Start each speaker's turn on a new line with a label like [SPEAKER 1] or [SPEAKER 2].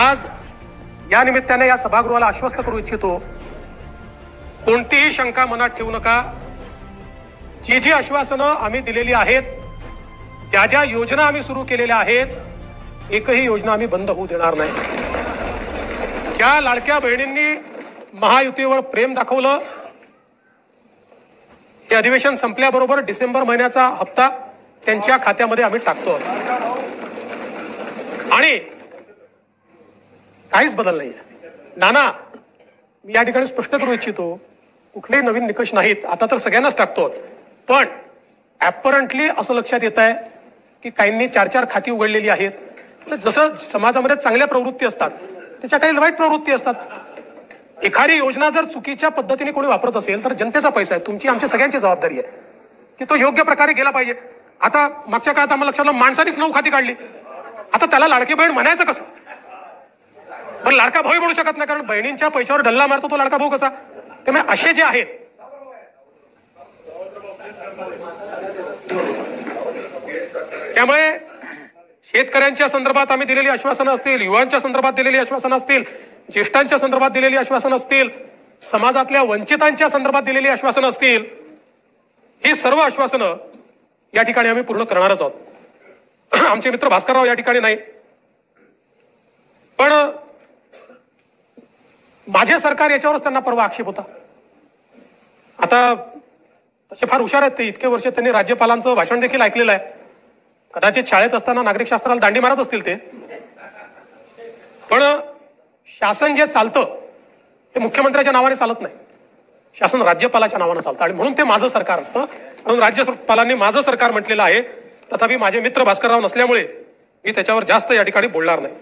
[SPEAKER 1] आज या निमित्ताने या सभागृहाला आश्वस्त करू इच्छितो, कोणतीही शंका मनात ठेवू नका। जी जी आश्वासनं आम्ही दिलेली आहेत, ज्या ज्या योजना आम्ही सुरू केलेल्या आहेत, एकही योजना आम्ही बंद होऊ देणार नाही। ज्या लाडक्या बहिणींनी महायुतीवर प्रेम दाखवलं, हे अधिवेशन संपल्याबरोबर डिसेंबर महिन्याचा हप्ता त्यांच्या खात्यामध्ये आम्ही टाकतो आणि काहीच बदल नाहीये। नाना, मी या ठिकाणी स्पष्ट करू इच्छितो, कुठलेही नवीन निकष नाहीत, आता तर सगळ्यांनाच टाकतो, पण ऍपरंटली असं लक्षात येत आहे की काहींनी 4-4 खाती उघडलेली आहेत। जसं समाजामध्ये चांगल्या प्रवृत्ती असतात, त्याच्या काही वाईट प्रवृत्ती असतात। एखादी योजना जर चुकीच्या पद्धतीने कोणी वापरत असेल तर जनतेचा पैसा आहे, तुमची आमची सगळ्यांची जबाबदारी आहे की तो योग्य प्रकारे गेला पाहिजे। आता मागच्या काळात आम्हाला लक्षात आलं, माणसानेच 9 खाती काढली, आता त्याला लाडकी बहीण म्हणायचं कसं? पण लाडका भाऊ म्हणू शकत नाही, कारण बहिणींच्या पैशावर डल्ला मारतो तो लाडका भाऊ कसा? त्यामुळे असे जे आहेत, त्यामुळे शेतकऱ्यांच्या संदर्भात आम्ही दिलेली आश्वासनं असतील, युवांच्या संदर्भात दिलेली आश्वासनं असतील, ज्येष्ठांच्या संदर्भात दिलेली आश्वासनं असतील, समाजातल्या वंचितांच्या संदर्भात दिलेली आश्वासनं असतील, ही सर्व आश्वासनं या ठिकाणी आम्ही पूर्ण करणारच आहोत। आमचे मित्र भास्करराव या ठिकाणी नाही, पण माझे सरकार याच्यावरच त्यांना परवा आक्षेप होता। आता तसे फार हुशार आहेत ते, इतके वर्ष त्यांनी राज्यपालांचं भाषण देखील ऐकलेलं आहे, कदाचित शाळेत असताना नागरिक शास्त्राला दांडी मारत असतील ते, पण शासन जे चालतं ते मुख्यमंत्र्याच्या नावाने चालत नाही, शासन राज्यपालाच्या नावाने चालतं आणि म्हणून ते माझं सरकार असतं। म्हणून राज्यपालांनी माझं सरकार म्हटलेलं आहे, तथापि माझे मित्र भास्करराव नसल्यामुळे मी त्याच्यावर जास्त या ठिकाणी बोलणार नाही।